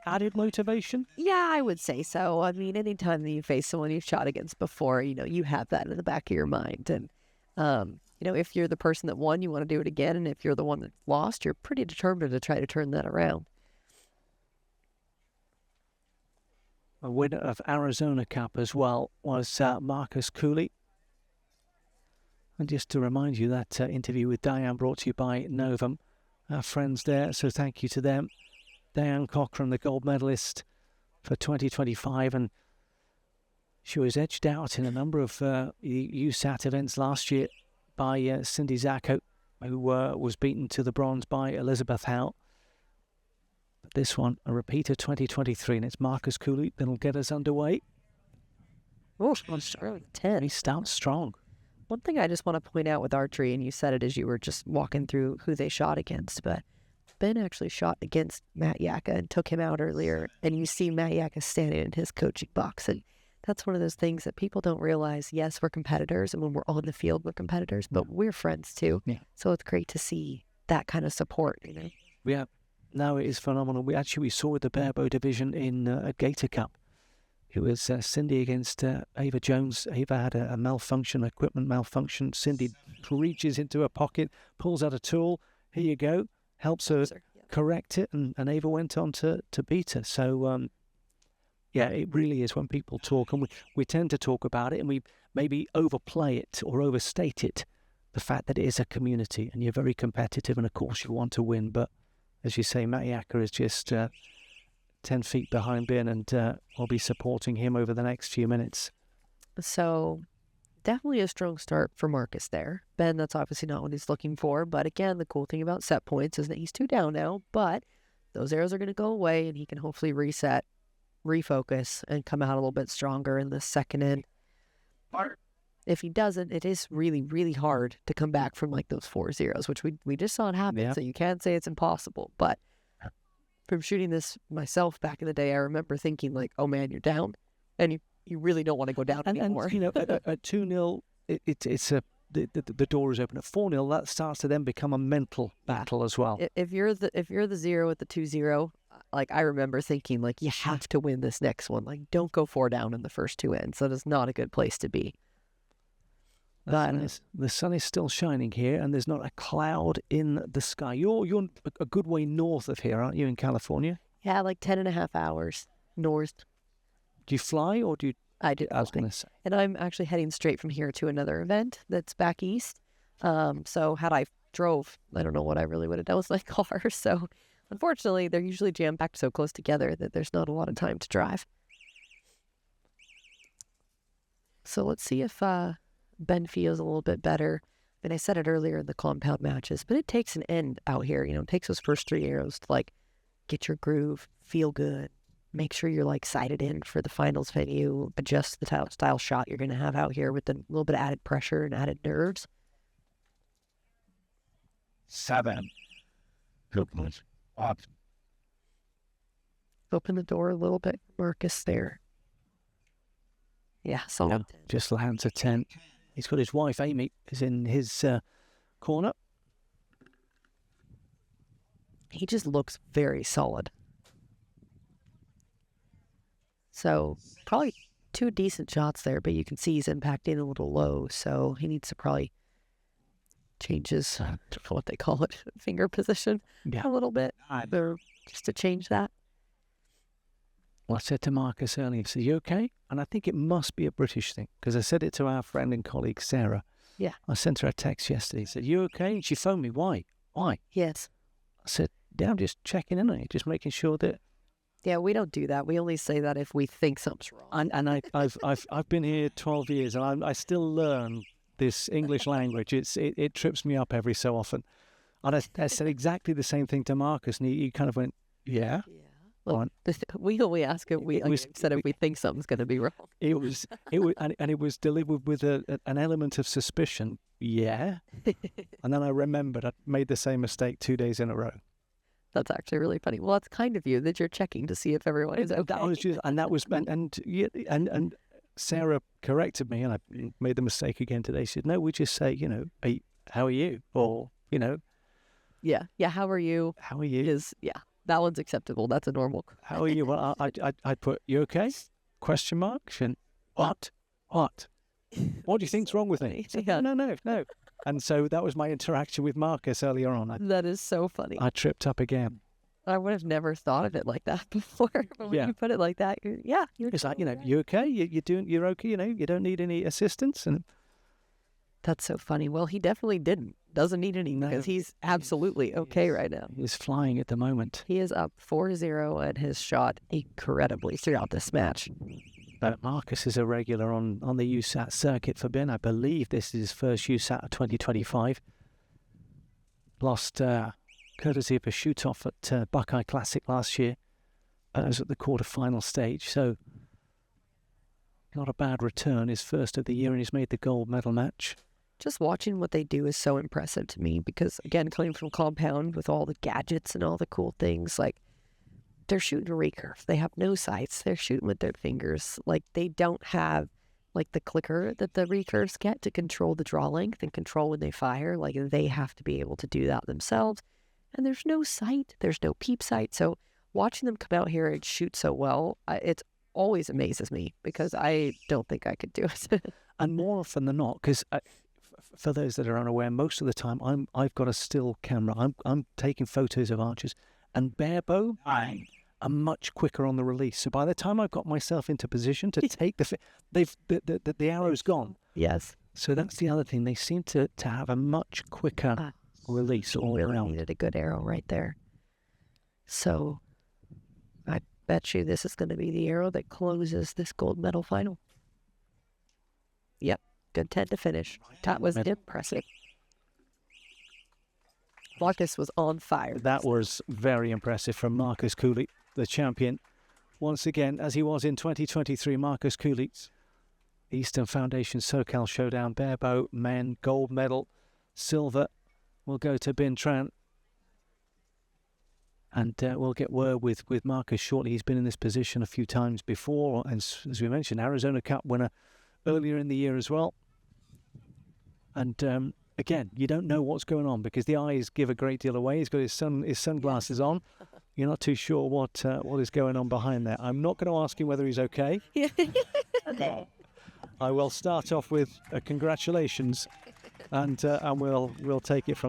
added motivation? Yeah, I would say so. I mean, anytime that you face someone you've shot against before, you have that in the back of your mind. And, if you're the person that won, you want to do it again. And if you're the one that lost, you're pretty determined to try to turn that around. A winner of Arizona Cup as well was Marcus Cooley. And just to remind you, that interview with Diane brought to you by Novum, our friends there. So thank you to them. Diane Cochran, the gold medalist for 2025, and she was edged out in a number of USAT events last year by Cindy Zacco, who was beaten to the bronze by Elizabeth Howe. But this one, a repeat of 2023, and it's Marcus Cooley that'll get us underway. Oh, 10. He starts strong. One thing I just want to point out with archery, and you said it as you were just walking through who they shot against, but Ben actually shot against Matt Yaka and took him out earlier, and you see Matt Yaka standing in his coaching box, and that's one of those things that people don't realize. Yes, we're competitors, and when we're on the field, we're competitors, but we're friends too. Yeah. So it's great to see that kind of support. Yeah, no, it is phenomenal. We saw with the Barebow division in a Gator Cup. It was Cindy against Ava Jones. Ava had a malfunction, equipment malfunction. Cindy reaches into her pocket, pulls out a tool. Here you go. Helps her correct it, and Ava went on to beat her. So, it really is when people talk, and we tend to talk about it, and we maybe overplay it or overstate it, the fact that it is a community, and you're very competitive, and of course you want to win. But as you say, Matt Yaka is just 10 feet behind Ben, and we'll be supporting him over the next few minutes. So definitely a strong start for Marcus there. Ben, that's obviously not what he's looking for. But again, the cool thing about set points is that he's 2 down now, but those arrows are going to go away, and he can hopefully reset, refocus, and come out a little bit stronger in the second end. If he doesn't, it is really, really hard to come back from like those 4 zeros, which we just saw it happen. Yeah. So you can't say it's impossible. But from shooting this myself back in the day, I remember thinking like, oh man, you're down. And you really don't want to go down anymore. And at 2-0, the door is open. At 4-0, that starts to then become a mental battle as well. If you're the 0 at the 2-0, like I remember thinking like, you have to win this next one. Like, don't go 4 down in the first 2 ends. That is not a good place to be. The sun is still shining here, and there's not a cloud in the sky. You're a good way north of here, aren't you, in California? Yeah, like 10.5 hours north. Do you fly, or do you? I do. I was going to say. And I'm actually heading straight from here to another event that's back east. So had I drove, I don't know what I really would have done with my car. So unfortunately, they're usually jam-packed so close together that there's not a lot of time to drive. So let's see if Ben feels a little bit better. And I said it earlier in the compound matches, but it takes an end out here. It takes those first 3 arrows to like get your groove, feel good, make sure you're like sighted in for the finals venue, adjust the style shot you're going to have out here with a little bit of added pressure and added nerves. 7. Open the door a little bit, Marcus, there. Yeah, solid. Yeah, just lands a 10. He's got his wife, Amy, is in his corner. He just looks very solid. So probably 2 decent shots there, but you can see he's impacting a little low, so he needs to probably change his, I don't know what they call it, finger position a little bit, just to change that. Well, I said to Marcus earlier, I said, you okay? And I think it must be a British thing, because I said it to our friend and colleague, Sarah. Yeah. I sent her a text yesterday. I said, you okay? And she phoned me. Why? Yes. I said, yeah, I'm just checking in on you, just making sure that... Yeah, we don't do that. We only say that if we think something's wrong. And I've been here 12 years, and I still learn this English language. It trips me up every so often. And I said exactly the same thing to Marcus, and he kind of went, yeah. Well, we only ask if we think something's going to be wrong. It was delivered with an element of suspicion. Yeah, and then I remembered I made the same mistake 2 days in a row. That's actually really funny. Well, it's kind of you that you're checking to see if everyone is okay. That was and Sarah corrected me, and I made the mistake again today. She said, "No, we just say, how are you?" Or yeah. How are you? How are you? That one's acceptable. That's a normal. How are you? Well, I'd put, you okay? Question mark. And what? What do you think's wrong with me? Said, Yeah. No. And so that was my interaction with Marcus earlier on. That is so funny. I tripped up again. I would have never thought of it like that before. But when you put it like that, you're It's like, you okay? You're okay? You don't need any assistance? And that's so funny. Well, he definitely doesn't need any because he's absolutely okay right now. he's flying at the moment. He is up 4-0 and has shot incredibly throughout this match. But Marcus is a regular on the USAT circuit for Binh. I believe this is his first USAT of 2025. Lost courtesy of a shoot-off at Buckeye Classic last year. It was at the quarter-final stage, so not a bad return. His first of the year, and he's made the gold medal match. Just watching what they do is so impressive to me because, again, coming from Compound with all the gadgets and all the cool things, like, they're shooting a recurve. They have no sights. They're shooting with their fingers. Like, they don't have, like, the clicker that the recurves get to control the draw length and control when they fire. Like, they have to be able to do that themselves. And there's no sight. There's no peep sight. So watching them come out here and shoot so well, it always amazes me because I don't think I could do it. And more often than not, because for those that are unaware, most of the time I've got a still camera. I'm taking photos of archers, and Barebow are much quicker on the release. So by the time I've got myself into position to take the arrow's gone. Yes. So that's the other thing. They seem to have a much quicker release all really around. Needed a good arrow right there. So I bet you this is going to be the arrow that closes this gold medal final. Yep. Good 10 to finish. That was impressive. Marcus was on fire. That was very impressive from Marcus Cooley, the champion. Once again, as he was in 2023, Marcus Cooley, Eastern Foundation SoCal Showdown, Barebow, men, gold medal, silver will go to Binh Tran. And we'll get word with Marcus shortly. He's been in this position a few times before, and as we mentioned, Arizona Cup winner earlier in the year as well. And again, you don't know what's going on because the eyes give a great deal away. He's got his sunglasses on. You're not too sure what is going on behind there. I'm not going to ask him whether he's okay. I will start off with congratulations, and we'll take it from